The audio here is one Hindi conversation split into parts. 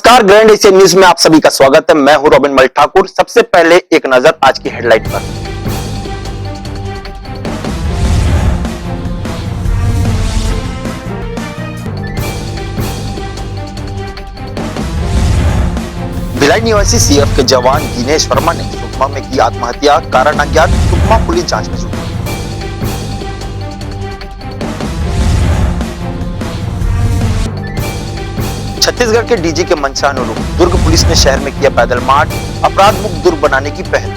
नमस्कार, ग्रैंड एशियन न्यूज में आप सभी का स्वागत है। मैं हूं रॉबिन मल ठाकुर। सबसे पहले एक नजर आज की हेडलाइन पर। भिलाई निवासी सीएफ के जवान दिनेश वर्मा ने सुकमा में की आत्महत्या, कारण अज्ञात। सुकमा पुलिस जांच में जुटी। छत्तीसगढ़ के डीजी के मंशा अनुरूप दुर्ग पुलिस ने शहर में किया पैदल मार्च, अपराध मुक्त दुर्ग बनाने की पहल।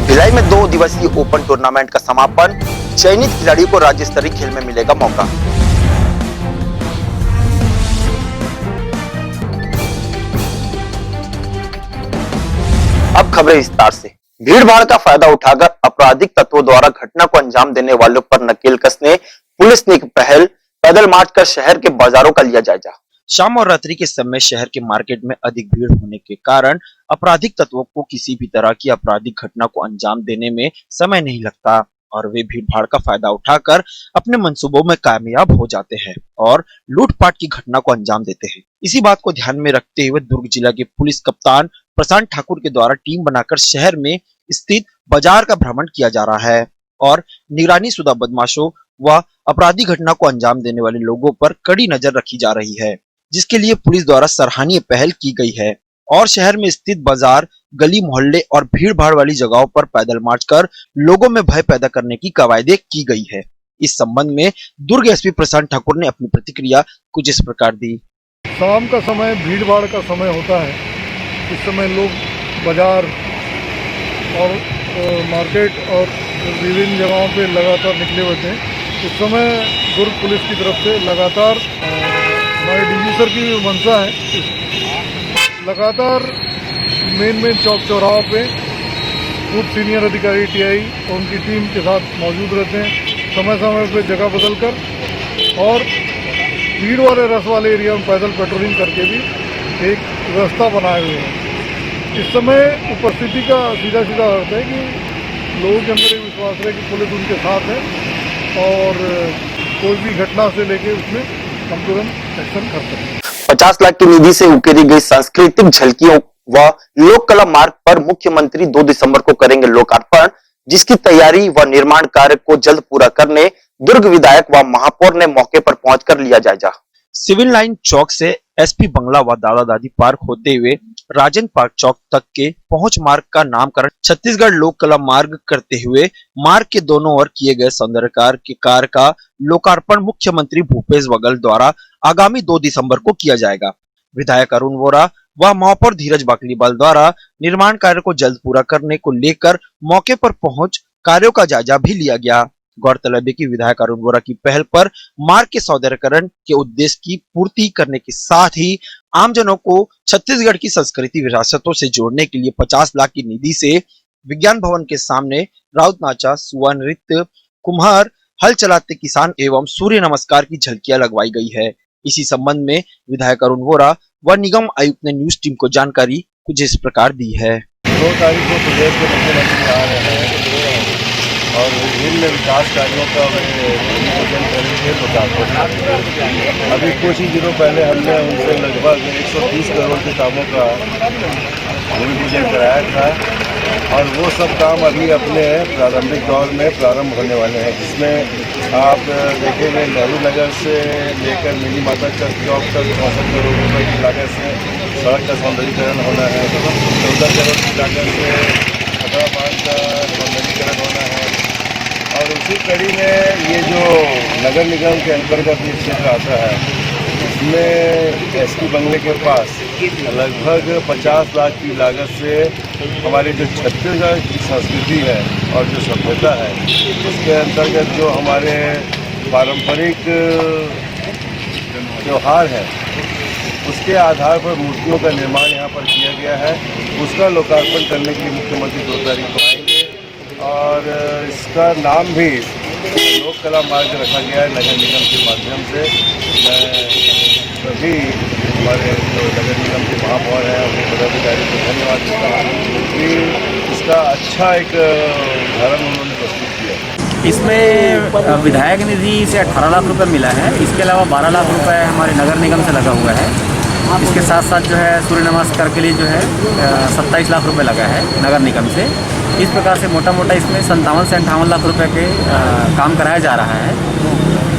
भिलाई में 2 दिवसीय ओपन टूर्नामेंट का समापन, चयनित खिलाड़ियों को राज्य स्तरीय खेल में मिलेगा मौका। अब खबरें विस्तार से। भीड़ भाड़ का फायदा उठाकर आपराधिक तत्वों द्वारा घटना को अंजाम देने वालों पर नकेल कसने पुलिस ने एक पहल, पैदल मार्च कर शहर के बाजारों का लिया जायजा। शाम और रात्रि के समय शहर के मार्केट में अधिक भीड़ होने के कारण आपराधिक तत्वों को किसी भी तरह की आपराधिक घटना को अंजाम देने में समय नहीं लगता और वे भीड़ भाड़ का फायदा उठाकर अपने मंसूबों में कामयाब हो जाते हैं और लूटपाट की घटना को अंजाम देते हैं। इसी बात को ध्यान में रखते हुए दुर्ग जिला के पुलिस कप्तान प्रशांत ठाकुर के द्वारा टीम बनाकर शहर में स्थित बाजार का भ्रमण किया जा रहा है और निगरानी शुदा बदमाशों व अपराधी घटना को अंजाम देने वाले लोगों पर कड़ी नजर रखी जा रही है, जिसके लिए पुलिस द्वारा सराहनीय पहल की गई है और शहर में स्थित बाजार, गली मोहल्ले और भीड़ भाड़ वाली जगहों पर पैदल मार्च कर लोगों में भय पैदा करने की कवायदे की गई है। इस संबंध में दुर्ग एसपी प्रशांत ठाकुर ने अपनी प्रतिक्रिया कुछ इस प्रकार दी। शाम का समय भीड़ भाड़ का समय होता है। इस समय लोग बाजार और मार्केट और विभिन्न जगहों पे लगातार निकले होते हैं। इस समय दुर्ग पुलिस की तरफ से लगातार हमारे डीजी सर की मंशा है, लगातार मेन चौक चौराहों पे खूब सीनियर अधिकारी टीआई और उनकी टीम के साथ मौजूद रहते हैं, समय समय पे जगह बदल कर और भीड़ वाले रस वाले एरिया में पैदल पेट्रोलिंग करके भी एक व्यवस्था बनाए हुए हैं। इस समय उपस्थिति का सीधा अर्थ है कि लोगों के अंदर एक विश्वास है कि पुलिस उनके साथ है और कोई भी घटना से लेके उसमें हम तुरंत एक्शन कर सकते हैं। 50 लाख की निधि से उकेरी गई सांस्कृतिक झलकियों व लोक कला मार्ग पर मुख्यमंत्री 2 दिसंबर को करेंगे लोकार्पण, जिसकी तैयारी व निर्माण कार्य को जल्द पूरा करने दुर्ग विधायक व महापौर ने मौके पर पहुंचकर लिया जायजा। सिविल लाइन चौक से एसपी बंगला व दादा दादी पार्क होते हुए राजेंद्र पार्क चौक तक के पहुंच मार्ग का नामकरण छत्तीसगढ़ लोक कला मार्ग करते हुए मार्ग के दोनों ओर किए गए सौंदर्यीकरण के कार्य का लोकार्पण मुख्यमंत्री भूपेश बघेल द्वारा आगामी 2 दिसंबर को किया जाएगा। विधायक अरुण वोरा व महापौर धीरज बाकलीवाल द्वारा निर्माण कार्य को जल्द पूरा करने को लेकर मौके पर पहुंच कार्यों का जायजा भी लिया गया। गौरतलब है कि विधायक अरुण वोरा की पहल पर मार्ग के सौंदर्यीकरण के उद्देश्य की पूर्ति करने के साथ ही आमजनों को छत्तीसगढ़ की संस्कृति विरासतों से जोड़ने के लिए 50 लाख की निधि से विज्ञान भवन के सामने राउत नाचा, सुआ नृत्य, कुम्हार, हल चलाते किसान एवं सूर्य नमस्कार की झलकियां लगवाई गई है। इसी संबंध में विधायक अरुण वोरा व निगम आयुक्त ने न्यूज टीम को जानकारी कुछ इस प्रकार दी है। 2 तारीख को प्रदेश के मुख्यमंत्री आ रहे हैं और विभिन्न विकास कार्यों का भूमि पूजन करेंगे लोकार्पण। अभी कुछ ही दिनों पहले हमने उनसे लगभग 130 करोड़ के कामों का भूमि पूजन कराया था और वो सब काम अभी अपने प्रारंभिक दौर में प्रारंभ होने वाले हैं, जिसमें आप देखेंगे नेहरू नगर से लेकर मिनी माता चौक तक 64 करोड़ रुपये की लागत से सड़क का सौंदर्यीकरण होना है, 14 करोड़ की लागत से खतरा बांध का सौंदर्यीकरण होना है और उसी कड़ी में ये जो नगर निगम के अंतर्गत ये क्षेत्र आता है, इसमें एसपी बंगले के पास लगभग 50 लाख की लागत से हमारी जो छत्तीसगढ़ की संस्कृति है और जो सभ्यता है, उसके अंतर्गत जो हमारे पारंपरिक त्यौहार है, उसके आधार पर मूर्तियों का निर्माण यहाँ पर किया गया है। उसका लोकार्पण करने के लिए मुख्यमंत्री 2 तारीख को आएंगे और इसका नाम भी लोक कला मार्ग रखा गया है नगर निगम के माध्यम से। मैं सभी हमारे जो नगर निगम के महापौर हैं उनके पदाधिकारी को धन्यवाद देता हूँ कि इसका अच्छा एक उदाहरण उन्होंने प्रस्तुत किया। इसमें विधायक निधि से 18 लाख रुपए मिला है। इसके अलावा 12 लाख रुपए हमारे नगर निगम से लगा हुआ है। इसके साथ साथ जो है सूर्य नमस्कार के लिए जो है 27 लाख रुपए लगा है नगर निगम से। इस प्रकार से मोटा मोटा इसमें 57 से 58 लाख रुपए के काम कराया जा रहा है।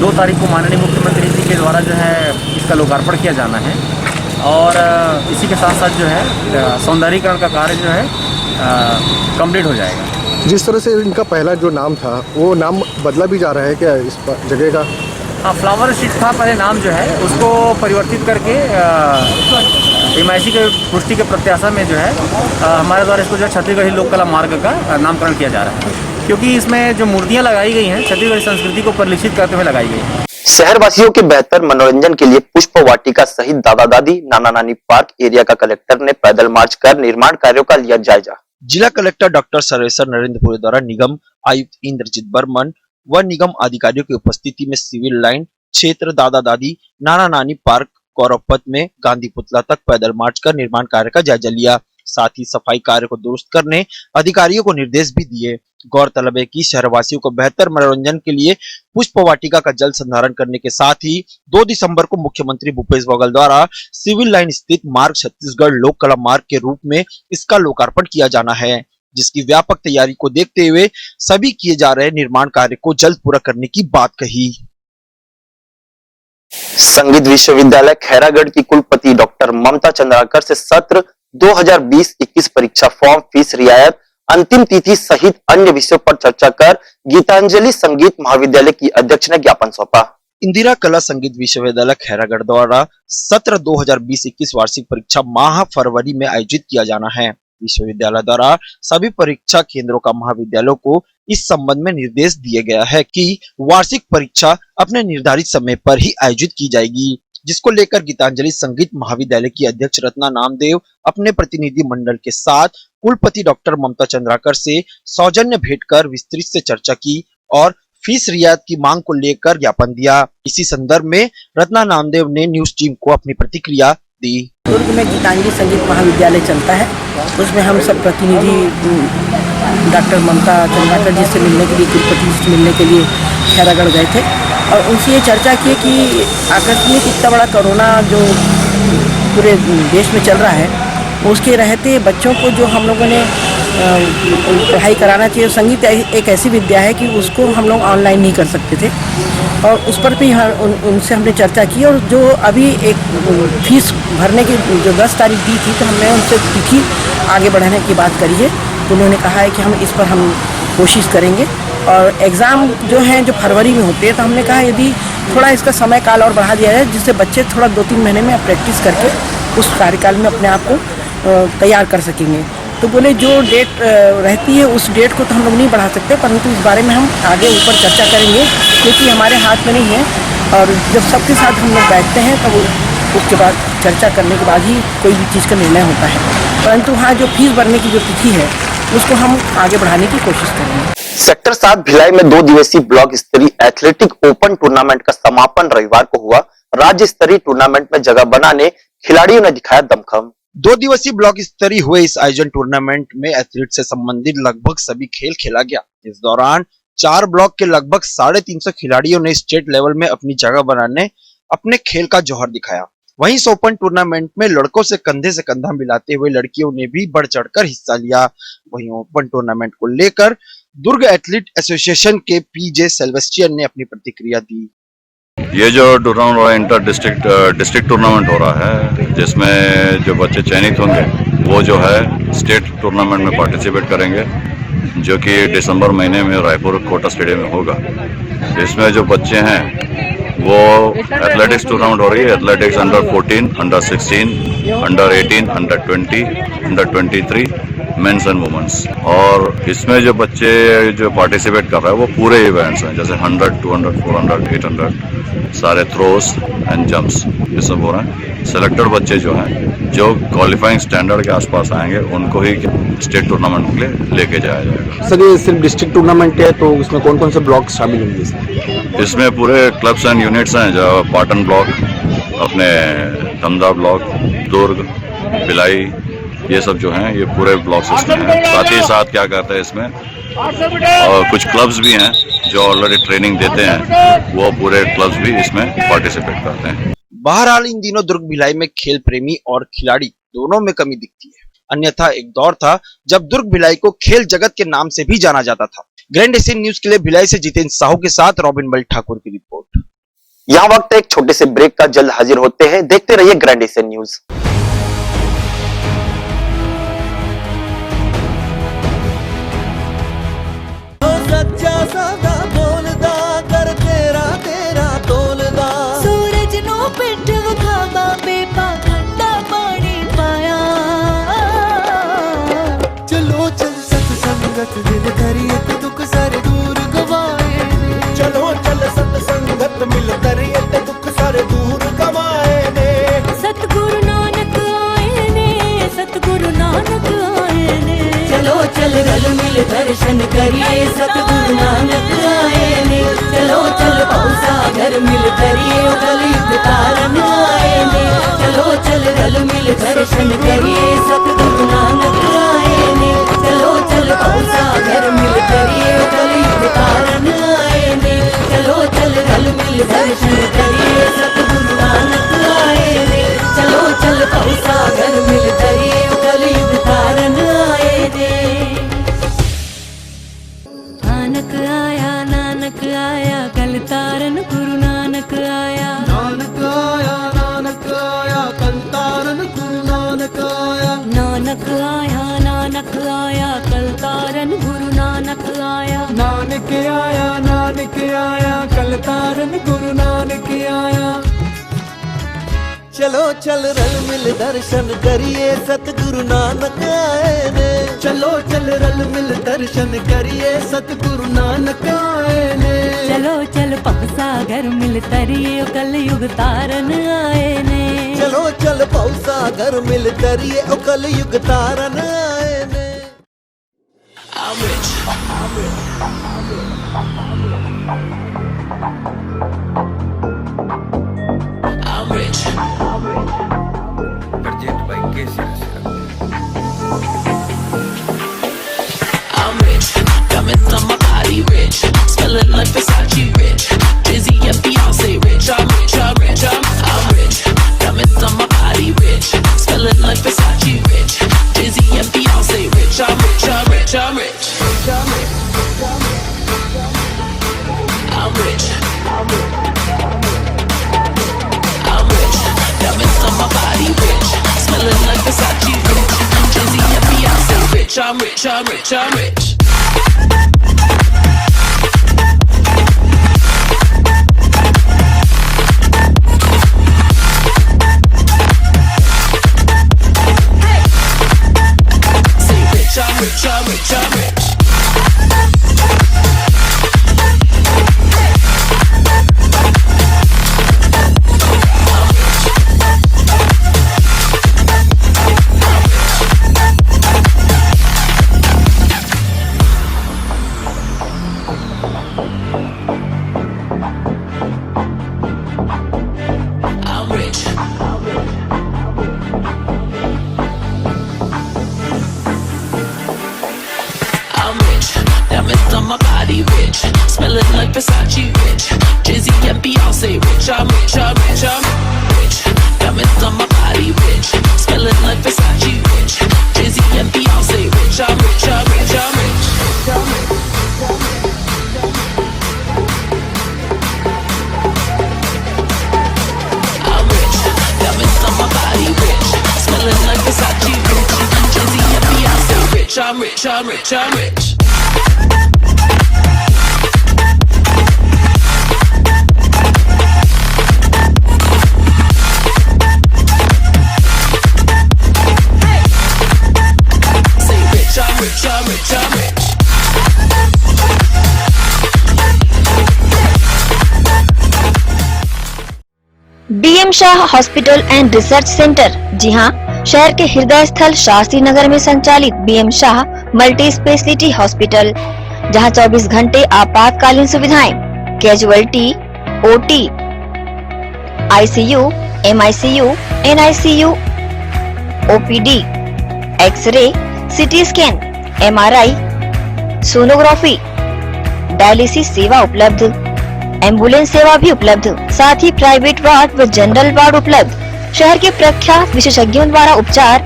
2 तारीख को माननीय मुख्यमंत्री जी के द्वारा जो है इसका लोकार्पण किया जाना है और इसी के साथ साथ जो है सौंदर्यीकरण का कार्य जो है कंप्लीट हो जाएगा। जिस तरह से इनका पहला जो नाम था वो नाम बदला भी जा रहा है क्या इस जगह का? हाँ, फ्लावर स्ट्रीट था पहले नाम जो है, उसको परिवर्तित करके MIC के पुष्टि के प्रत्याशा में जो है हमारे द्वारा इसको जो है छत्तीसगढ़ी लोक कला मार्ग का नामकरण किया जा रहा है, क्योंकि इसमें जो मूर्तियाँ लगाई गई हैं छत्तीसगढ़ी संस्कृति को परिलक्षित करते हुए लगाई गई हैं। शहरवासियों के बेहतर मनोरंजन के लिए पुष्प वाटिका सहित दादा दादी नाना नानी पार्क एरिया का कलेक्टर ने पैदल मार्च कर निर्माण कार्यों का लिया जायजा। जिला कलेक्टर डॉक्टर सर्वेश्वर नरेंद्रपुरी द्वारा निगम आयुक्त इंद्रजीत बर्मन व निगम अधिकारियों की उपस्थिति में सिविल लाइन क्षेत्र दादा दादी नाना नानी पार्क गौरवपथ में गांधी पुतला तक पैदल मार्च कर निर्माण कार्य का जायजा लिया। साथ ही सफाई कार्य को दुरुस्त करने अधिकारियों को निर्देश भी दिए। गौरतलब है कि शहरवासियों को बेहतर मनोरंजन के लिए पुष्प वाटिका का जल संधारण करने के साथ ही 2 दिसंबर को मुख्यमंत्री भूपेश बघेल द्वारा सिविल लाइन स्थित मार्ग छत्तीसगढ़ लोक कला मार्ग के रूप में इसका लोकार्पण किया जाना है, जिसकी व्यापक तैयारी को देखते हुए सभी किए जा रहे निर्माण कार्य को जल्द पूरा करने की बात कही। संगीत विश्वविद्यालय खैरागढ़ की कुलपति डॉक्टर ममता चंद्राकर से सत्र 2020-21 परीक्षा फॉर्म फीस रियायत अंतिम तिथि सहित अन्य विषयों पर चर्चा कर गीतांजलि संगीत महाविद्यालय की अध्यक्ष ने ज्ञापन सौंपा। इंदिरा कला संगीत विश्वविद्यालय खैरागढ़ द्वारा सत्र 2020-21 वार्षिक परीक्षा माह फरवरी में आयोजित किया जाना है। विश्वविद्यालय द्वारा सभी परीक्षा केंद्रों का महाविद्यालयों को इस संबंध में निर्देश दिया गया है कि वार्षिक परीक्षा अपने निर्धारित समय पर ही आयोजित की जाएगी, जिसको लेकर गीतांजलि संगीत महाविद्यालय की अध्यक्ष रत्ना नामदेव अपने प्रतिनिधि मंडल के साथ कुलपति डॉक्टर ममता चंद्राकर से सौजन्य भेंट कर विस्तृत से चर्चा की और फीस रियायत की मांग को लेकर ज्ञापन दिया। इसी संदर्भ में रत्ना नामदेव ने न्यूज टीम को अपनी प्रतिक्रिया दी। दुर्ग में गीतांजलि संगीत महाविद्यालय चलता है, उसमें हम सब प्रतिनिधि डॉक्टर ममता चंद्राकर जी से मिलने के लिए, कुलपति से मिलने के लिए खैरागढ़ गए थे और उनसे ये चर्चा की कि आकस्मिक इतना बड़ा कोरोना जो पूरे देश में चल रहा है, उसके रहते बच्चों को जो हम लोगों ने पढ़ाई कराना चाहिए। संगीत एक ऐसी विद्या है कि उसको हम लोग ऑनलाइन नहीं कर सकते थे और उस पर भी उनसे हमने चर्चा की और जो अभी एक फीस भरने की जो 10 तारीख दी थी तो हमने उनसे तिथि आगे बढ़ाने की बात करी है। तो उन्होंने कहा है कि हम इस पर हम कोशिश करेंगे और एग्ज़ाम जो हैं जो फरवरी में होते हैं, तो हमने कहा यदि थोड़ा इसका समय काल और बढ़ा दिया जाए जिससे बच्चे थोड़ा 2-3 महीने में प्रैक्टिस करके उस कार्यकाल में अपने आप को तैयार कर सकेंगे। तो बोले जो डेट रहती है उस डेट को तो हम लोग नहीं बढ़ा सकते, परंतु इस बारे में हम आगे ऊपर चर्चा करेंगे क्योंकि हमारे हाथ में नहीं है और जब सबके साथ हम लोग बैठते हैं तब उसके बाद चर्चा करने के बाद ही कोई भी चीज़ का निर्णय होता है। परंतु हाँ, जो फीस भरने की जो तिथि है उसको हम आगे बढ़ाने की कोशिश करेंगे। सेक्टर 7 भिलाई में 2 दिवसीय ब्लॉक स्तरीय एथलेटिक ओपन टूर्नामेंट का समापन रविवार को हुआ। राज्य स्तरीय टूर्नामेंट में जगह बनाने खिलाड़ियों ने दिखाया दमखम। 2 दिवसीय ब्लॉक स्तरीय हुए इस आयोजन टूर्नामेंट में एथलीट से संबंधित लगभग सभी खेल खेला गया। इस दौरान 4 ब्लॉक के लगभग 350 खिलाड़ियों ने स्टेट लेवल में अपनी जगह बनाने अपने खेल का जौहर दिखाया। वहीं इस ओपन टूर्नामेंट में लड़कों से कंधा मिलाते हुए लड़कियों ने भी बढ़ चढ़कर हिस्सा लिया। वहीं ओपन टूर्नामेंट को लेकर दुर्ग एथलीट एसोसिएशन के पीजे सेल्वेस्टियन ने अपनी प्रतिक्रिया दी। ये जो टूर्नामेंट हो रहा है इंटर डिस्ट्रिक्ट टूर्नामेंट हो रहा है, जिसमें जो बच्चे चयनित होंगे वो जो है स्टेट टूर्नामेंट में पार्टिसिपेट करेंगे, जो कि दिसंबर महीने में रायपुर कोटा स्टेडियम में होगा। इसमें जो बच्चे हैं वो एथलेटिक्स टूर्नामेंट हो रही है। Athletics under 14, under 16, under 18, under 20, under 23 men's and women's. और इसमें जो बच्चे जो पार्टिसिपेट कर रहे हैं वो पूरे इवेंट्स हैं, जैसे 100, 200, 400, 800 सारे थ्रोस एंड जंप्स ये सब हो रहे हैं। सेलेक्टेड बच्चे जो हैं जो क्वालिफाइंग स्टैंडर्ड के आसपास आएंगे उनको ही स्टेट टूर्नामेंट के लिए लेके जाया जाएगा। सर ये सिर्फ डिस्ट्रिक्ट टूर्नामेंट है तो इसमें कौन कौन से ब्लॉक शामिल होंगे? इसमें पूरे क्लब्स एंड यूनिट्स हैं, जो पाटन ब्लॉक, अपने धमदा ब्लॉक, दुर्ग, भिलाई, ये सब जो हैं ये पूरे ब्लॉक्स इसमें हैं। साथ ही साथ क्या कहते हैं इसमें और कुछ क्लब्स भी हैं जो ऑलरेडी ट्रेनिंग देते हैं, वो पूरे क्लब्स भी इसमें पार्टिसिपेट करते हैं। बहरहाल इन दिनों दुर्ग भिलाई में खेल प्रेमी और खिलाड़ी दोनों में कमी दिखती है। अन्यथा एक दौर था जब दुर्ग भिलाई को खेल जगत के नाम से भी जाना जाता था। ग्रैंड एशियन न्यूज के लिए भिलाई से जितेंद्र साहू के साथ रॉबिन बल ठाकुर की रिपोर्ट। यहाँ वक्त एक छोटे से ब्रेक का, जल्द हाजिर होते हैं। देखते रहिए ग्रैंड एशियन न्यूज। दर्शन करिए सतगुरु नानक आए ने, चलो चल सागर मिल करिए कलयुग तारन आए ने, चलो चल रल मिल दर्शन करिए सतगुरु नानक आए ने, चलो चल सागर मिल करिए कलयुग तारन आए ने, चलो चल रल मिल दर्शन करिए सतगुरु नानक आए ने, चलो चल सागर मिल करिए कलयुग तारन आए ने। नानक आया कल तारन गुरु नानक आया, नानक आया नानक आया कल तारन गुरु नानक आया, नानक आया नानक आया कल तारन गुरु नानक आया, नानक आया कल तारन गुरु नानक आया। चलो चल रल मिल दर्शन करिए सतगुरु नानक आए ने, चलो चल रल मिल दर्शन करिए सतगुरु नानक आए ने, चलो चल सागर मिल तरिए कलयुग तारन आए ने, चलो चल सागर मिल तरिए कलयुग तारन आए ने। Smelling like Versace rich, Jay-Z and Beyonce rich. I'm rich, I'm rich, I'm rich. Diamonds on my body rich, smelling like Versace rich, Jay-Z and Beyonce rich. I'm rich, I'm rich, I'm rich. I'm rich, I'm rich. Diamonds on my body rich, smelling like Versace rich, Jay-Z and Beyonce rich. I'm rich, I'm rich, I'm rich. I'm rich, I'm rich. Diamonds on my body rich, smelling like Versace rich, Jay-Z and Beyonce rich. I'm rich, I'm rich, I'm rich. Diamonds on my body rich, smelling like Versace rich, Jay-Z and Beyonce rich. I'm rich, I'm rich, I'm rich. I'm rich, diamonds on my body rich, smelling like Versace rich, Jay-Z and Beyonce rich. I'm rich, I'm rich, I'm rich. BM Shah hospital and research centre. जी हां, शहर के हृदय स्थल शास्त्री नगर में संचालित BM Shah multi speciality hospital, जहां 24 घंटे आपातकालीन सुविधाएं, casualty, OT, ICU, MICU, NICU, OPD, x-ray, CT scan, MRI, sonography, dialysis सेवा उपलब्ध, एम्बुलेंस सेवा भी उपलब्ध, साथ ही प्राइवेट वार्ड व जनरल वार्ड उपलब्ध। शहर के प्रख्यात विशेषज्ञों द्वारा उपचार।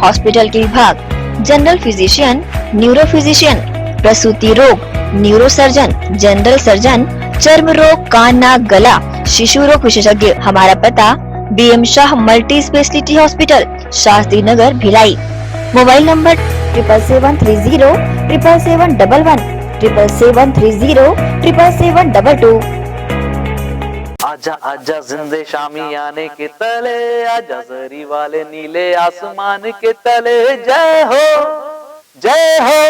हॉस्पिटल के विभाग जनरल फिजिशियन, न्यूरो फिजिशियन, प्रसूति रोग, न्यूरो सर्जन, जनरल सर्जन, चर्म रोग, कान नाक गला, शिशु रोग विशेषज्ञ। हमारा पता BM Shah multi speciality hospital, Shastri Nagar, Bhilai. Mobile number 7730 77711 77730 77722। आजा आजा जिंदे शामी आने के तले, आजा जरी वाले नीले आसमान के तले। जय हो जय हो।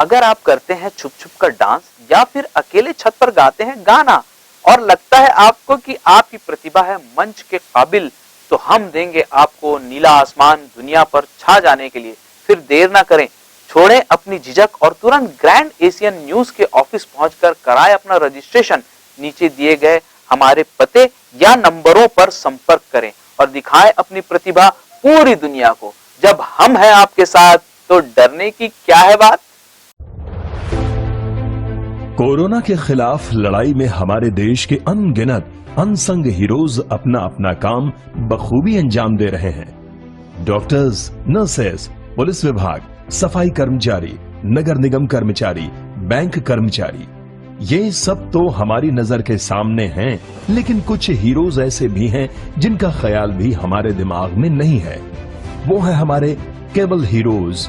अगर आप करते हैं छुप छुप कर डांस या फिर अकेले छत पर गाते हैं गाना और लगता है आपको कि आपकी प्रतिभा है मंच के काबिल, तो हम देंगे आपको नीला आसमान दुनिया पर छा जाने के लिए। फिर देर ना करें, छोड़ें अपनी झिझक और तुरंत ग्रैंड एशियन न्यूज के ऑफिस पहुंचकर कराएं अपना रजिस्ट्रेशन। नीचे दिए गए हमारे पते या नंबरों पर संपर्क करें और दिखाएं अपनी प्रतिभा पूरी दुनिया को। जब हम हैं आपके साथ तो डरने की क्या है बात। कोरोना के खिलाफ लड़ाई में हमारे देश के अनगिनत अनसंग हीरोज अपना अपना काम बखूबी अंजाम दे रहे हैं। डॉक्टर्स, नर्सेस, पुलिस विभाग, सफाई कर्मचारी, नगर निगम कर्मचारी, बैंक कर्मचारी, ये सब तो हमारी नजर के सामने हैं, लेकिन कुछ हीरोज ऐसे भी हैं जिनका ख्याल भी हमारे दिमाग में नहीं है। वो है हमारे केबल हीरोज।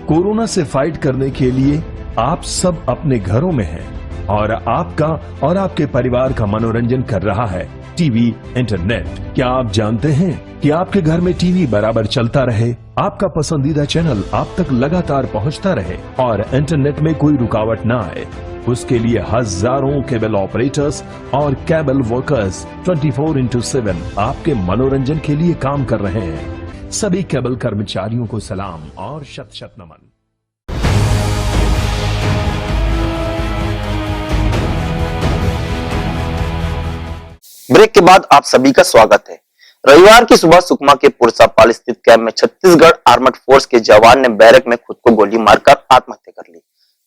कोरोना से फाइट करने के लिए आप सब अपने घरों में हैं और आपका और आपके परिवार का मनोरंजन कर रहा है टीवी, इंटरनेट। क्या आप जानते हैं कि आपके घर में टीवी बराबर चलता रहे, आपका पसंदीदा चैनल आप तक लगातार पहुंचता रहे और इंटरनेट में कोई रुकावट ना आए? उसके लिए हजारों केबल ऑपरेटर्स और केबल वर्कर्स 24/7 आपके मनोरंजन के लिए काम कर रहे हैं। सभी केबल कर्मचारियों को सलाम और शत शत नमन। ब्रेक के बाद आप सभी का स्वागत है। रविवार की सुबह सुकमा के पुरसापाल स्थित कैंप में छत्तीसगढ़ आर्मड फोर्स के जवान ने बैरक में खुद को गोली मारकर आत्महत्या कर ली।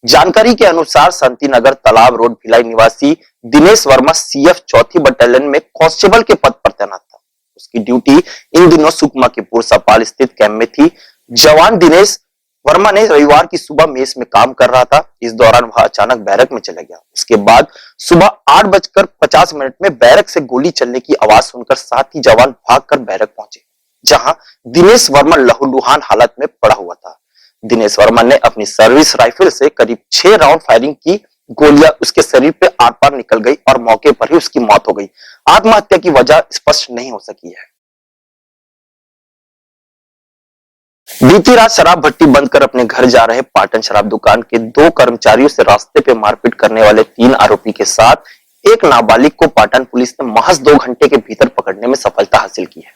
जानकारी के अनुसार शांतिनगर तालाब रोड भिलाई निवासी दिनेश वर्मा सीएफ 4थी बटालियन में कांस्टेबल के पद पर तैनात था। उसकी ड्यूटी इन दिनों सुकमा के पुरसापाल स्थित कैंप में थी। जवान दिनेश वर्मा ने रविवार की सुबह मेस में काम कर रहा था। इस दौरान वह अचानक बैरक में चला गया। उसके बाद सुबह 8:50 में बैरक से गोली चलने की आवाज सुनकर साथी जवान भागकर बैरक पहुंचे, जहां दिनेश वर्मा लहूलुहान हालत में पड़ा हुआ था। दिनेश वर्मा ने अपनी सर्विस राइफल से करीब 6 राउंड फायरिंग की। गोलियां उसके शरीर पे आर पार निकल गई और मौके पर ही उसकी मौत हो गई। आत्महत्या की वजह स्पष्ट नहीं हो सकी है। बीती रात शराब भट्टी बंद कर अपने घर जा रहे पाटन शराब दुकान के 2 कर्मचारियों से रास्ते पे मारपीट करने वाले 3 आरोपी के साथ एक नाबालिग को पाटन पुलिस ने महज 2 घंटे के भीतर पकड़ने में सफलता हासिल की है।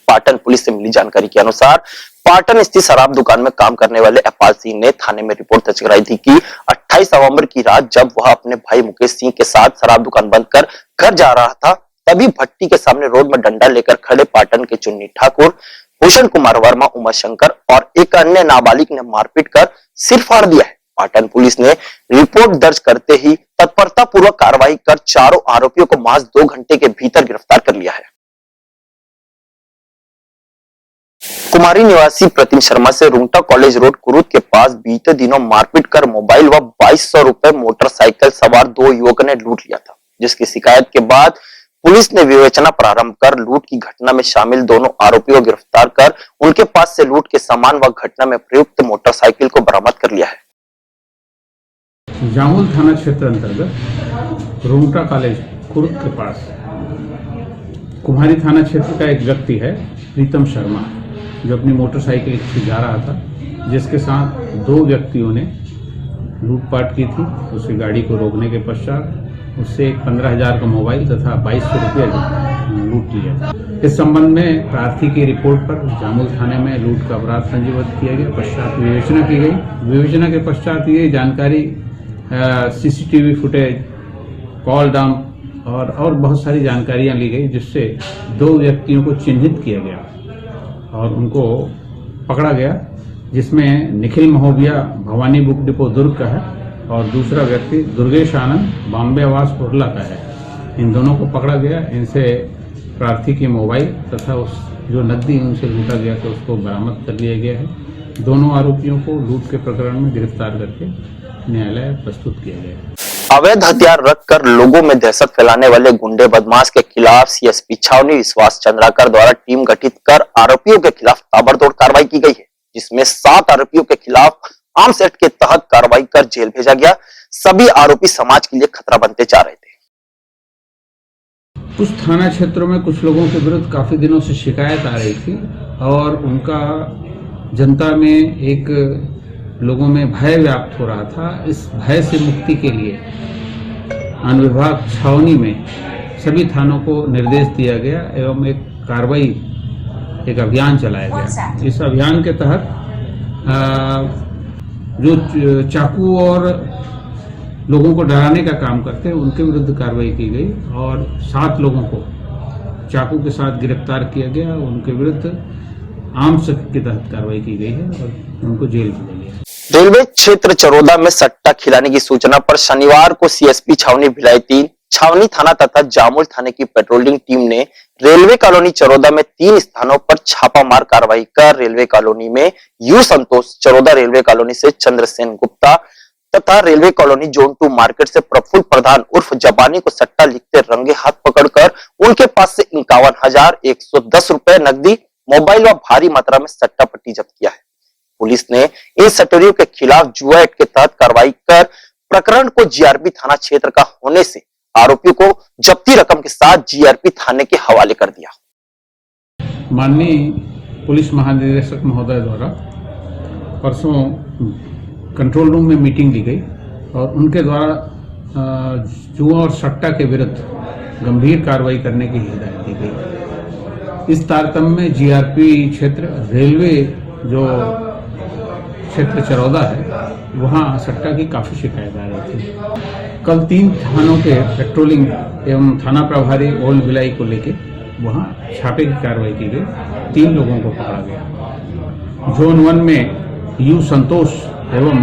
पाटन पुलिस से मिली जानकारी के अनुसार पाटन स्थित शराब दुकान में काम करने वाले अपाल सिंह ने थाने में रिपोर्ट दर्ज कराई थी कि 28 नवंबर की रात जब वह अपने भाई मुकेश सिंह के साथ शराब दुकान बंद कर घर जा रहा था, तभी भट्टी के सामने रोड में डंडा लेकर खड़े पाटन के चुन्नी ठाकुर, भूषण कुमार वर्मा, उमा शंकर और एक अन्य नाबालिग ने मारपीट कर सिर फाड़ दिया है। पाटन पुलिस ने रिपोर्ट दर्ज करते ही तत्परता पूर्वक कार्रवाई कर चारों आरोपियों को महज 2 घंटे के भीतर गिरफ्तार कर लिया है। कुमारी निवासी प्रतिम शर्मा से रुंगटा कॉलेज रोड कुरुद के पास बीते दिनों मारपीट कर मोबाइल व 2200 रुपए मोटरसाइकिल सवार 2 युवकों ने लूट लिया था, जिसकी शिकायत के बाद पुलिस ने विवेचना प्रारंभ कर लूट की घटना में शामिल दोनों आरोपियों को गिरफ्तार कर उनके पास से लूट के सामान व घटना में प्रयुक्त मोटरसाइकिल को बरामद कर लिया है। जामुल थाना क्षेत्र अंतर्गत रुंगटा कॉलेज कुरुद के पास कुमारी थाना क्षेत्र का एक व्यक्ति है प्रीतम शर्मा, जो अपनी मोटरसाइकिल से जा रहा था, जिसके साथ 2 व्यक्तियों ने लूटपाट की थी। उसकी गाड़ी को रोकने के पश्चात उससे एक 15,000 का मोबाइल तथा 2200 रुपये लूट लिया था। इस संबंध में प्रार्थी की रिपोर्ट पर जामुल थाने में लूट का अपराध पंजीबद्ध किया गया। पश्चात विवेचना की गई। विवेचना के पश्चात ये जानकारी सीसीटीवी फुटेज, कॉल डाउन और बहुत सारी जानकारियां ली गई, जिससे 2 व्यक्तियों को चिन्हित किया गया और उनको पकड़ा गया जिसमें निखिल महोबिया भवानी बुक डिपो दुर्ग का है और दूसरा व्यक्ति दुर्गेश आनंद बॉम्बे आवास उरला का है। इन दोनों को पकड़ा गया। इनसे प्रार्थी की मोबाइल तथा उस जो नकदी उनसे लूटा गया था उसको बरामद कर लिया गया है। दोनों आरोपियों को लूट के प्रकरण में गिरफ्तार करके न्यायालय प्रस्तुत किया गया है। अवैध हथियार रखकर लोगों में दहशत फैलाने वाले गुंडे बदमाश के खिलाफ सीएसपी छावनी विश्वास चंद्राकर द्वारा टीम गठित कर आरोपियों के खिलाफ ताबड़तोड़ कार्रवाई की गई है, जिसमें 7 आरोपियों के खिलाफ आर्म्स एक्ट के तहत कार्रवाई कर जेल भेजा गया। सभी आरोपी समाज के लिए खतरा बनते जा रहे थे। कुछ थाना क्षेत्रों में कुछ लोगों के विरुद्ध काफी दिनों से शिकायत आ रही थी और उनका जनता में एक लोगों में भय व्याप्त हो रहा था। इस भय से मुक्ति के लिए अनुविभाग छावनी में सभी थानों को निर्देश दिया गया एवं एक कार्रवाई एक अभियान चलाया गया। इस अभियान के तहत जो चाकू और लोगों को डराने का काम करते हैं उनके विरुद्ध कार्रवाई की गई और 7 लोगों को चाकू के साथ गिरफ्तार किया गया। उनके विरुद्ध आर्म्स एक्ट के तहत कार्रवाई की गई है और उनको जेल भेजा गया। रेलवे क्षेत्र चरोदा में सट्टा खिलाने की सूचना पर शनिवार को सीएसपी छावनी भिलाई 3, छावनी थाना तथा जामुल थाने की पेट्रोलिंग टीम ने रेलवे कॉलोनी चरोदा में 3 स्थानों पर छापामार कार्रवाई कर रेलवे कॉलोनी में you Santosh, Charoda railway colony से चंद्रसेन गुप्ता तथा रेलवे कॉलोनी जोन 2 मार्केट से प्रफुल्ल प्रधान उर्फ जापानी को सट्टा लिखते रंगे हाथ पकड़कर उनके पास से 51,110 रुपए नकदी, मोबाइल व भारी मात्रा में सट्टा पट्टी जब्त किया है। पुलिस ने इन सट्टेरियों के खिलाफ जुआ एक्ट के तहत कार्रवाई कर प्रकरण को जीआरपी थाना क्षेत्र का होने से आरोपियों को जब्ती रकम के साथ जीआरपी थाने के हवाले कर दिया। माननीय पुलिस महानिदेशक महोदय द्वारा परसों कंट्रोल रूम में मीटिंग ली गई और उनके द्वारा जुआ और सट्टा के विरुद्ध गंभीर कार्रवाई करने की हिदायत दी गई। इस तारतम्य में जीआरपी क्षेत्र रेलवे जो क्षेत्र चरौदा है वहाँ सट्टा की काफ़ी शिकायत आ रही थी। कल 3 थानों के पेट्रोलिंग एवं थाना प्रभारी ओल्ड भिलाई को लेके वहाँ छापे की कार्रवाई की गई। 3 लोगों को पकड़ा गया। जोन 1 में यू संतोष एवं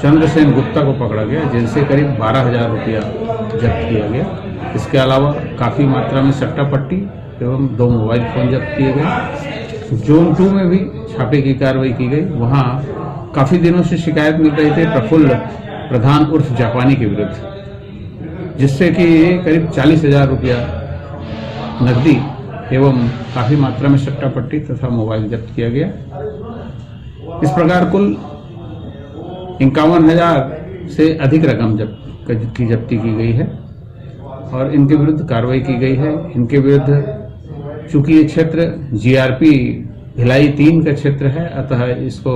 चंद्रसेन गुप्ता को पकड़ा गया जिनसे करीब 12,000 रुपया जब्त किया गया। इसके अलावा काफ़ी मात्रा में सट्टा पट्टी एवं 2 मोबाइल फोन जब्त किए गए। जोन 2 में भी छापे की कार्रवाई की गई। वहाँ काफ़ी दिनों से शिकायत मिल रही थी प्रफुल्ल प्रधान उर्फ जापानी के विरुद्ध, जिससे कि करीब 40,000 रुपया नकदी एवं काफ़ी मात्रा में सट्टा पट्टी तथा मोबाइल जब्त किया गया। इस प्रकार कुल 51,000 से अधिक रकम की जब्ती की गई है और इनके विरुद्ध कार्रवाई की गई है। इनके विरुद्ध चूंकि ये क्षेत्र जीआरपी भिलाई 3 का क्षेत्र है, अतः इसको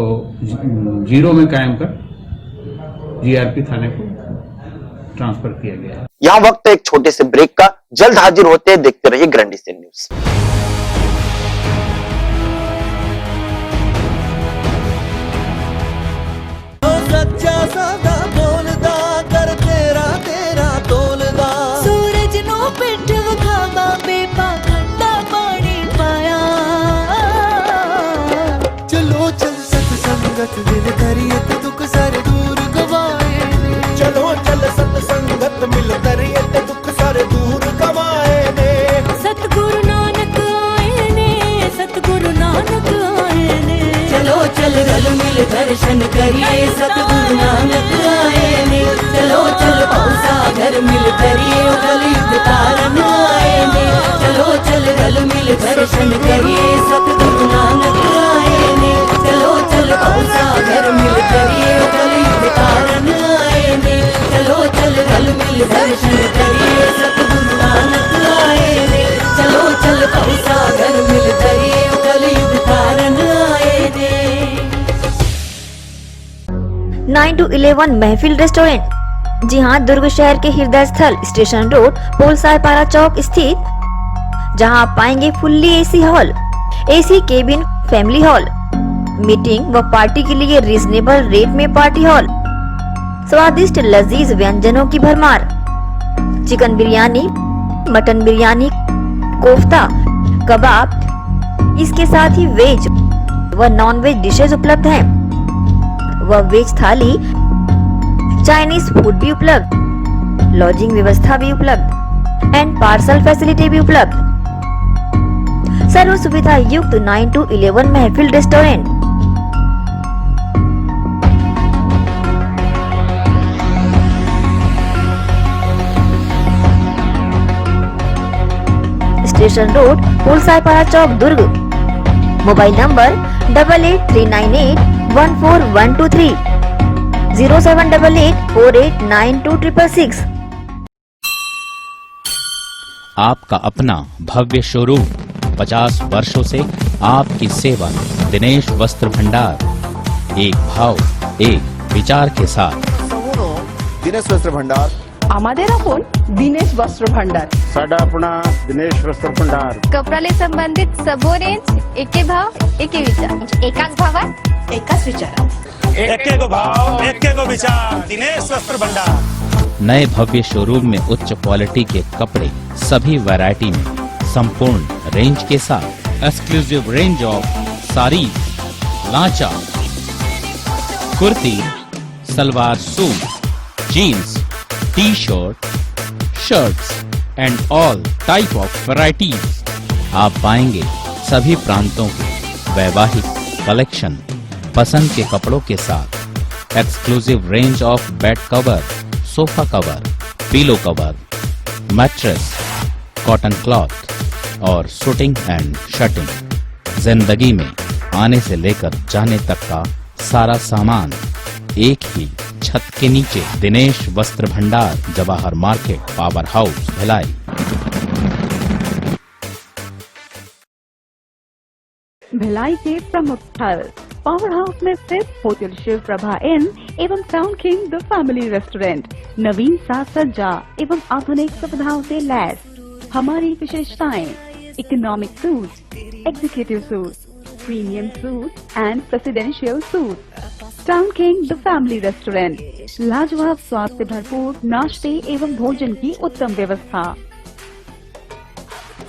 0 में कायम कर जीआरपी थाने को ट्रांसफर किया गया है। यहाँ वक्त एक छोटे से ब्रेक का, जल्द हाजिर होते हैं, देखते रहिए ग्रैंड ईस्टर्न न्यूज। सच्चा सादा बोलदा कर तेरा तेरा तोलदा सूरज नो पिठ विखावा बेपाखंडा पानी पाया चलो चल सत संगत दिल करिए ते दुख सारे दूर गवाए ने चलो चल सत संगत मिल करिए ते दुख सारे दूर गवाए ने सतगुरु नानक आए ने सतगुरु नानक आए ने चलो चल रल मिल दर्शन करिए सतगुरु नानक आए ने चलो चल सागर मिल करिए कलयुग तारन आए ने चलो चल रल मिल दर्शन करिए सतगुरु नानक आए ने चलो चल सागर मिल करिए कलयुग तारन आए ने चलो चल रल मिल दर्शन करिए सतगुरु नानक आए ने चलो चल सागर मिल करिए कलयुग तारन आए ने 9 to 11 महफिल रेस्टोरेंट। जी हां, दुर्ग शहर के हृदय स्थल स्टेशन रोड पोलसायपारा चौक स्थित, जहां आप पाएंगे fully AC hall, AC cabin, family hall, meeting व पार्टी के लिए रीजनेबल रेट में पार्टी हॉल, स्वादिष्ट लजीज व्यंजनों की भरमार, चिकन बिरयानी, मटन बिरयानी, कोफ्ता, कबाब, इसके साथ ही वेज व नॉन वेज डिशेज उपलब्ध हैं। व वेज थाली, चाइनीज फूड भी उपलब्ध, लॉजिंग व्यवस्था भी उपलब्ध एंड पार्सल फैसिलिटी भी उपलब्ध। सर्व सुविधा युक्त 9 to 11 Mehfil restaurant. Station road, Pulsaipara Chowk, Durg. Mobile number 8839814123, 0788489266। आपका अपना भव्य शोरूम, 50 वर्षों से आपकी सेवा में। दिनेश वस्त्र भंडार, एक भाव एक विचार के साथ। दिनेश वस्त्र भंडार, আমাদের আপন দিনেশ বস্ত্র ভান্ডার। साडा अपना दिनेश वस्त्र भंडार। कपडाले संबंधित सबो रेंज एके भाव एके विचार, एकाच भावात एकाच विचारात, एके को भाव एके को विचार, दिनेश वस्त्र भंडार। नए भव्य शोरूम में उच्च क्वालिटी के कपड़े सभी वैरायटी में संपूर्ण रेंज के साथ। Exclusive range of sari, lancha, kurti, salwar suit, jeans, t-shirt, shirts and all type of varieties. आप पाएंगे सभी प्रांतों के वैवाहिक कलेक्शन पसंद के कपड़ों के साथ। Exclusive range of bed cover, sofa cover, pillow cover, mattress, cotton cloth और शूटिंग एंड शर्टिंग। जिंदगी में आने से लेकर जाने तक का सारा सामान एक ही छत के नीचे। दिनेश वस्त्र भंडार, Jawahar market, power house, Bhilai. Bhilai के प्रमुख स्थल पावर हाउस में स्थित होटल शिव प्रभा इन एवं town king the family restaurant नवीन साज सज्जा एवं आधुनिक सुविधाओं से लैस। हमारी विशेषताएं: economic suite, executive suite, premium suite and presidential suite. Town king the family restaurant, लाजवाब स्वाद से भरपूर नाश्ते एवं भोजन की उत्तम व्यवस्था।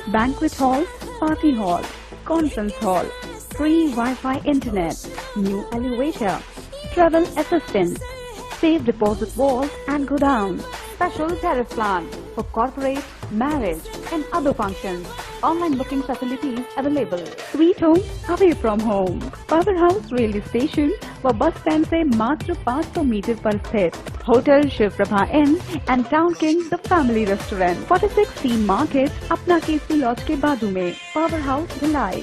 Banquet hall, party hall, conference hall, free wifi internet, new elevator, travel assistant, safe deposit walls and godown, special tariff plan for corporate, marriage and other functions. Online booking facilities available. Sweet home away from home. Power House railway station व बस स्टैंड से मात्र 500 मीटर पर स्थित hotel Shiv Prabha inn and town king the family restaurant, 46 T market, अपना केसी लॉज के बाजू में। Power house Bhilai.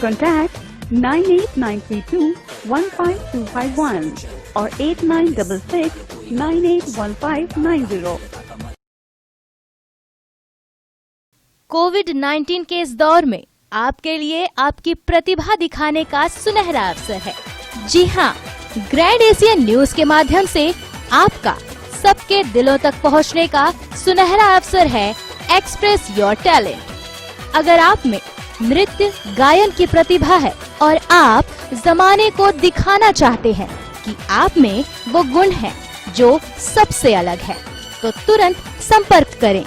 कॉन्टैक्ट 9892215251 और 8966981590। कोविड-19 के इस दौर में आपके लिए आपकी प्रतिभा दिखाने का सुनहरा अवसर है। जी हाँ, ग्रैंड एशियन न्यूज के माध्यम से आपका सबके दिलों तक पहुंचने का सुनहरा अवसर है एक्सप्रेस योर टैलेंट। अगर आप में नृत्य गायन की प्रतिभा है और आप जमाने को दिखाना चाहते हैं कि आप में वो गुण है जो सबसे अलग है, तो तुरंत संपर्क करें।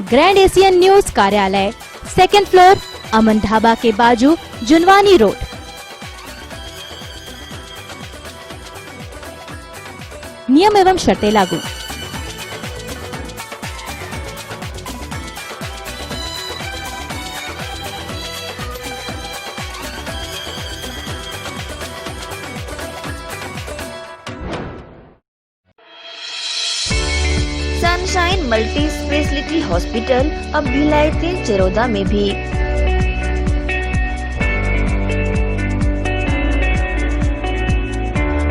ग्रैंड एशियन न्यूज कार्यालय, 2nd फ्लोर, अमन ढाबा के बाजू, जुनवानी रोड। नियम एवं शर्तें लागू। सनशाइन मल्टी स्पेशलिटी हॉस्पिटल अब भिलाई 3 चरोदा में भी।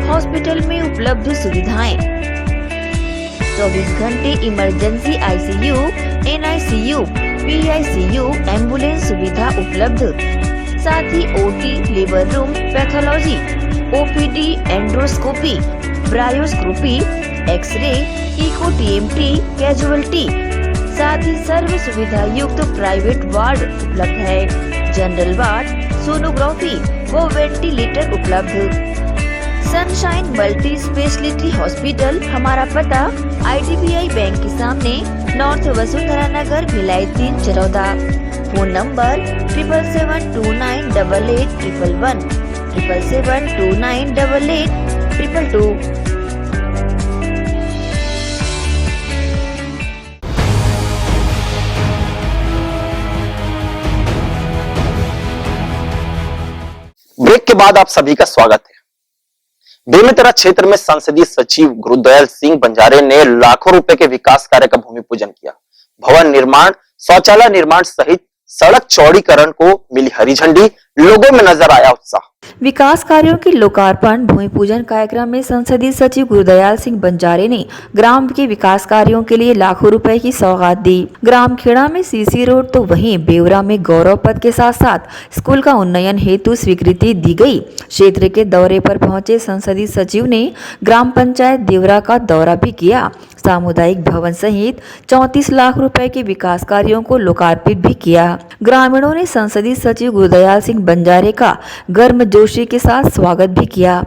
हॉस्पिटल में उपलब्ध सुविधाएं: 24 घंटे emergency ICU, NICU, PICU, ambulance सुविधा उपलब्ध। साथ ही OT, labour room, pathology, OPD, endoscopy, bronchoscopy, x-ray, echo TMT, casualty, साथ ही सर्व सुविधा युक्त प्राइवेट वार्ड उपलब्ध है। जनरल वार्ड, सोनोग्राफी व वेंटिलेटर उपलब्ध। सनशाइन मल्टी स्पेशलिटी हॉस्पिटल, हमारा पता IDBI बैंक के सामने, north Vasundhara Nagar, Bhilai 3 Charoda. Phone number 7772988811, 7772988811। 98822. Break के बाद आप सभी का स्वागत है। बेमेतरा क्षेत्र में संसदीय सचिव गुरुदयाल सिंह बंजारे ने लाखों रुपए के विकास कार्य का भूमि पूजन किया। भवन निर्माण, शौचालय निर्माण सहित सड़क चौड़ीकरण को मिली हरी झंडी, लोगों में नजर आया उत्साह। विकास कार्यों की लोकार्पण भूमि पूजन कार्यक्रम में संसदीय सचिव गुरुदयाल सिंह बंजारे ने ग्राम के विकास कार्यों के लिए लाखों रुपए की सौगात दी। ग्राम खेड़ा में सीसी रोड तो वहीं बेवरा में गौरव पथ के साथ साथ स्कूल का उन्नयन हेतु स्वीकृति दी गई। क्षेत्र के दौरे पर पहुंचे संसदीय सचिव ने ग्राम पंचायत देवरा का दौरा भी किया। सामुदायिक भवन सहित 34 लाख रुपए के विकास कार्यों को लोकार्पित भी किया। ग्रामीणों ने संसदीय सचिव गुरुदयाल सिंह बंजारे का गर्मजोशी के साथ स्वागत भी किया।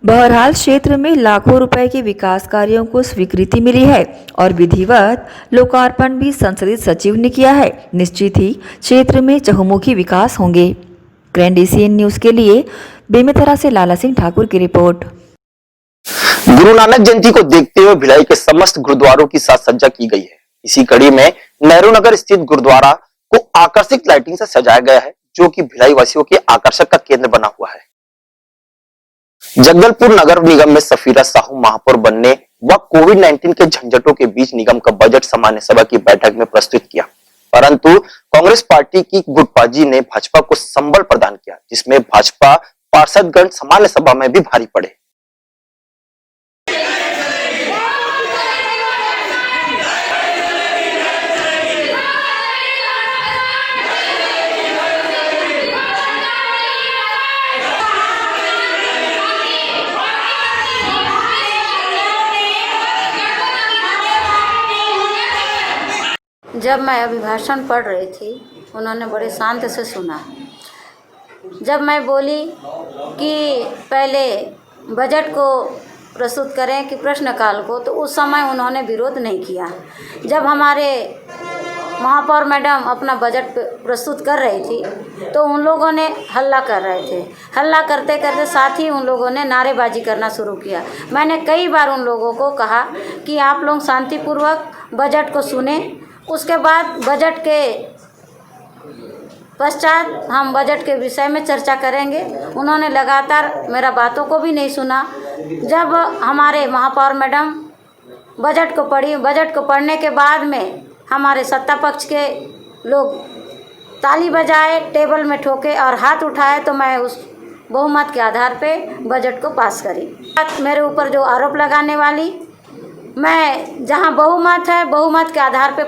बहरहाल क्षेत्र में लाखों रुपए के विकास कार्यों को स्वीकृति मिली है और विधिवत लोकार्पण भी संसदीय सचिव ने किया है। निश्चित ही क्षेत्र में चहुमुखी विकास होंगे। ग्रैंड एशियन न्यूज के लिए बेमेतरा से लाला सिंह ठाकुर की रिपोर्ट। गुरु नानक जयंती को देखते हुए भिलाई के समस्त गुरुद्वारों की साज सज्जा की गई है। इसी कड़ी में नेहरू नगर स्थित गुरुद्वारा को आकर्षक लाइटिंग से सजाया गया है, जो कि भिलाई वासियों के आकर्षक का केंद्र बना हुआ है। जगदलपुर नगर निगम में सफीरा साहू महापौर बनने व कोविड-19 के झंझटों के बीच निगम का बजट सामान्य सभा की बैठक में प्रस्तुत किया, परंतु कांग्रेस पार्टी की गुटबाजी ने भाजपा को संबल प्रदान किया, जिसमें भाजपा पार्षदगण सामान्य सभा में भी भारी पड़े। जब मैं अभिभाषण पढ़ रही थी, उन्होंने बड़े शांत से सुना। जब मैं बोली कि पहले बजट को प्रस्तुत करें कि प्रश्नकाल को, तो उस समय उन्होंने विरोध नहीं किया। जब हमारे महापौर मैडम अपना बजट प्रस्तुत कर रही थी, तो उन लोगों ने हल्ला कर रहे थे। हल्ला करते करते साथ ही उन लोगों ने नारेबाजी करना शुरू किया। मैंने कई बार उन लोगों को कहा कि आप लोग शांतिपूर्वक बजट को सुने, उसके बाद बजट के पश्चात हम बजट के विषय में चर्चा करेंगे। उन्होंने लगातार मेरा बातों को भी नहीं सुना। जब हमारे महापौर मैडम बजट को पढ़ी, बजट को पढ़ने के बाद में हमारे सत्ता पक्ष के लोग ताली बजाए, टेबल में ठोके और हाथ उठाए, तो मैं उस बहुमत के आधार पे बजट को पास करी। मेरे ऊपर जो आरोप लगाने वाली, मैं जहां बहुमत है, बहुमत के आधार पे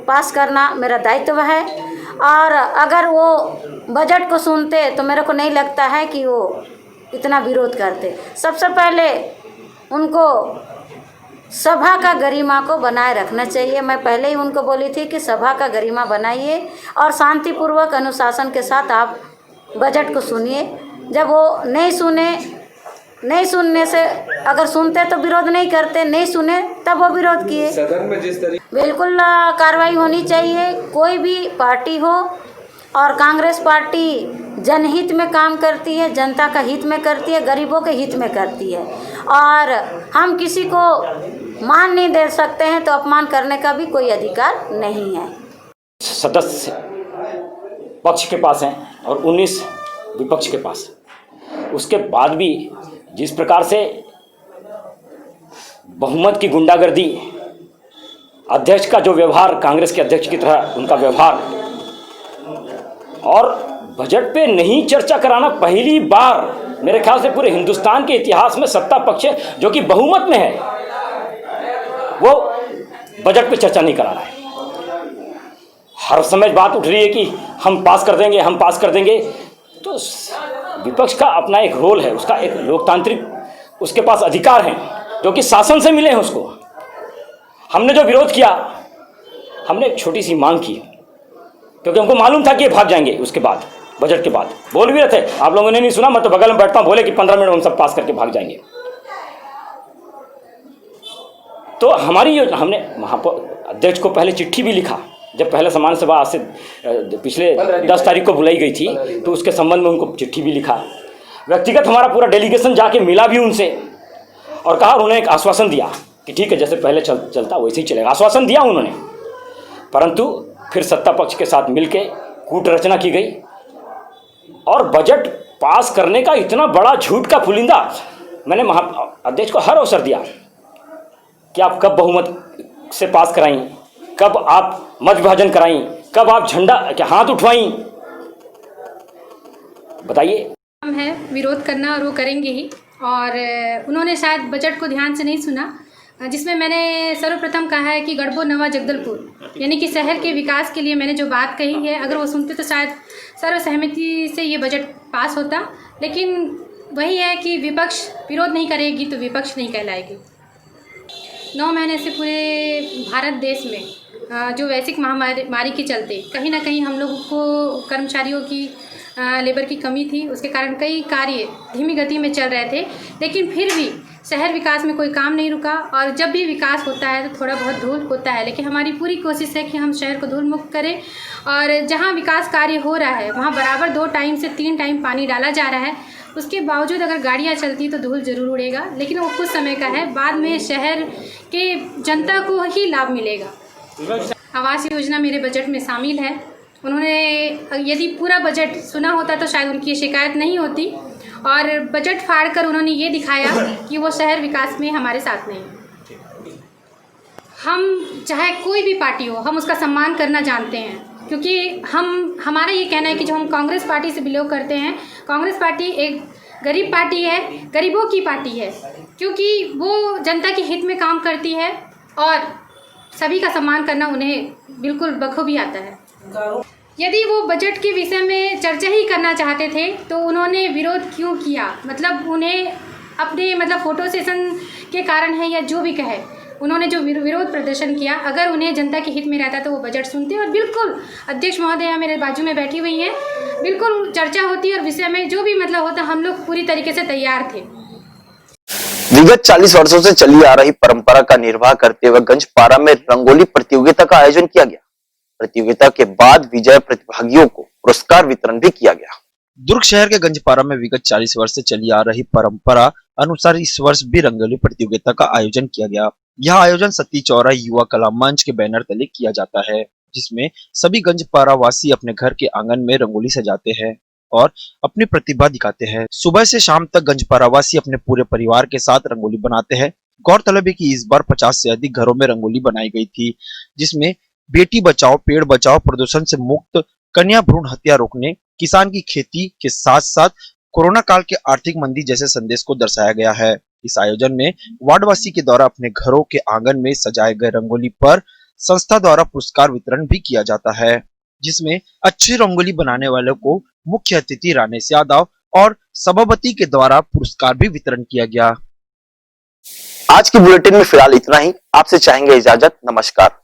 पास करना मेरा दायित्व है। और अगर वो बजट को सुनते तो मेरे को नहीं लगता है कि वो इतना विरोध करते। सबसे पहले उनको सभा का गरिमा को बनाए रखना चाहिए। मैं पहले ही उनको बोली थी कि सभा का गरिमा बनाइए और शांतिपूर्वक अनुशासन के साथ आप बजट को सुनिए। जब वो नहीं सुनने से, अगर सुनते तो विरोध नहीं करते, नहीं सुने तब वो विरोध किए। सदन में जिस तरीके बिल्कुल कार्रवाई होनी चाहिए। कोई भी पार्टी हो, और कांग्रेस पार्टी जनहित में काम करती है, जनता का हित में करती है, गरीबों के हित में करती है। और हम किसी को मान नहीं दे सकते हैं, तो अपमान करने का भी कोई अधिकार नहीं है। सदस्य पक्ष के पास हैं और 19 विपक्ष के पास। उसके बाद भी जिस प्रकार से बहुमत की गुंडागर्दी, अध्यक्ष का जो व्यवहार, कांग्रेस के अध्यक्ष की तरह उनका व्यवहार, और बजट पे नहीं चर्चा कराना, पहली बार मेरे ख्याल से पूरे हिंदुस्तान के इतिहास में सत्ता पक्ष जो कि बहुमत में है, वो बजट पे चर्चा नहीं करा रहा है। हर समय बात उठ रही है कि हम पास कर देंगे, हम पास कर देंगे। तो विपक्ष का अपना एक रोल है, उसका एक लोकतांत्रिक उसके पास अधिकार हैं जो कि शासन से मिले हैं उसको। हमने जो विरोध किया, हमने एक छोटी सी मांग की, क्योंकि हमको मालूम था कि ये भाग जाएंगे। उसके बाद बजट के बाद बोल भी रहे थे, आप लोगों ने नहीं सुना, मैं तो बगल में बैठता हूँ, बोले कि 15 मिनट हम सब पास करके भाग जाएंगे। तो हमारी हमने महापौर अध्यक्ष को पहले चिट्ठी भी लिखा जब पहले समान सभा आज से पिछले 10 तारीख को बुलाई गई थी तो उसके संबंध में उनको चिट्ठी भी लिखा, व्यक्तिगत हमारा पूरा डेलीगेशन जाके मिला भी उनसे और कहा, उन्होंने एक आश्वासन दिया कि ठीक है जैसे पहले चलता वैसे ही चलेगा, आश्वासन दिया उन्होंने। परंतु फिर सत्ता पक्ष के साथ मिलके कूट रचना की गई और बजट पास करने का इतना बड़ा झूठ का पुलिंदा। मैंने अध्यक्ष को हर अवसर दिया कि आप कब बहुमत से पास कराई, कब आप मत विभाजन कराई, कब आप झंडा क्या हाथ उठवाई, बताइए। हम है विरोध करना और वो करेंगे ही। और उन्होंने शायद बजट को ध्यान से नहीं सुना, जिसमें मैंने सर्वप्रथम कहा है कि गढ़बो नवा जगदलपुर यानी कि शहर के विकास के लिए मैंने जो बात कही है, अगर वो सुनते तो शायद सर्वसहमति से ये बजट पास होता। लेकिन वही है कि विपक्ष विरोध नहीं करेगी तो विपक्ष नहीं कहलाएगी। 9 महीने से पूरे भारत देश में जो वैश्विक महामारी के चलते कहीं ना कहीं हम लोगों को कर्मचारियों की लेबर की कमी थी, उसके कारण कई कार्य धीमी गति में चल रहे थे। लेकिन फिर भी शहर विकास में कोई काम नहीं रुका और जब भी विकास होता है तो थोड़ा बहुत धूल होता है, लेकिन हमारी पूरी कोशिश है कि हम शहर को धूल मुक्त करें। और जहाँ विकास कार्य हो रहा है वहाँ बराबर 2 टाइम से 3 टाइम पानी डाला जा रहा है। उसके बावजूद अगर गाड़ियाँ चलती तो धूल जरूर उड़ेगा, लेकिन वो कुछ समय का है, बाद में शहर के जनता को ही लाभ मिलेगा। आवास योजना मेरे बजट में शामिल है। उन्होंने यदि पूरा बजट सुना होता तो शायद उनकी शिकायत नहीं होती और बजट फाड़ कर उन्होंने ये दिखाया कि वो शहर विकास में हमारे साथ नहीं। हम चाहे कोई भी पार्टी हो, हम उसका सम्मान करना जानते हैं, क्योंकि हमारा ये कहना है कि जो हम कांग्रेस पार्टी से बिलोंग करते हैं, कांग्रेस पार्टी एक गरीब पार्टी है, गरीबों की पार्टी है, क्योंकि वो जनता के हित में काम करती है और सभी का सम्मान करना उन्हें बिल्कुल बखूबी आता है। यदि वो बजट के विषय में चर्चा ही करना चाहते थे तो उन्होंने विरोध क्यों किया? मतलब उन्हें अपने फोटो सेशन के कारण है या जो भी कहे, उन्होंने जो विरोध प्रदर्शन किया, अगर उन्हें जनता के हित में रहता तो वो बजट सुनते और बिल्कुल अध्यक्ष महोदय मेरे बाजू में बैठी हुई हैं, बिल्कुल चर्चा होती और विषय में जो भी होता हम लोग पूरी तरीके से तैयार थे। विगत 40 वर्षों से चली आ रही परंपरा का निर्वाह करते हुए गंजपारा में रंगोली प्रतियोगिता का आयोजन किया गया। प्रतियोगिता के बाद विजय प्रतिभागियों को पुरस्कार वितरण भी किया गया। दुर्ग शहर के गंजपारा में विगत 40 वर्ष से चली आ रही परंपरा अनुसार इस वर्ष भी रंगोली प्रतियोगिता का आयोजन किया गया। यह आयोजन सती चौरा युवा कला मंच के बैनर तले किया जाता है, जिसमें सभी गंजपारा वासी अपने घर के आंगन में रंगोली सजाते हैं और अपनी प्रतिभा दिखाते हैं। सुबह से शाम तक गंजपारा वासी अपने पूरे परिवार के साथ रंगोली बनाते हैं। गौरतलब है कि इस बार 50 से अधिक घरों में रंगोली बनाई गई थी, जिसमें बेटी बचाओ पेड़ बचाओ, प्रदूषण से मुक्त, कन्या भ्रूण हत्या रोकने, किसान की खेती के साथ साथ कोरोना काल के आर्थिक मंदी जैसे संदेश को दर्शाया गया है। इस आयोजन में वार्डवासी के द्वारा अपने घरों के आंगन में सजाए गए रंगोली पर संस्था द्वारा पुरस्कार वितरण भी किया जाता है, जिसमें अच्छी रंगोली बनाने वालों को मुख्य अतिथि रानेश यादव और सभापति के द्वारा पुरस्कार भी वितरण किया गया। आज की बुलेटिन में फिलहाल इतना ही। आपसे चाहेंगे इजाजत। नमस्कार।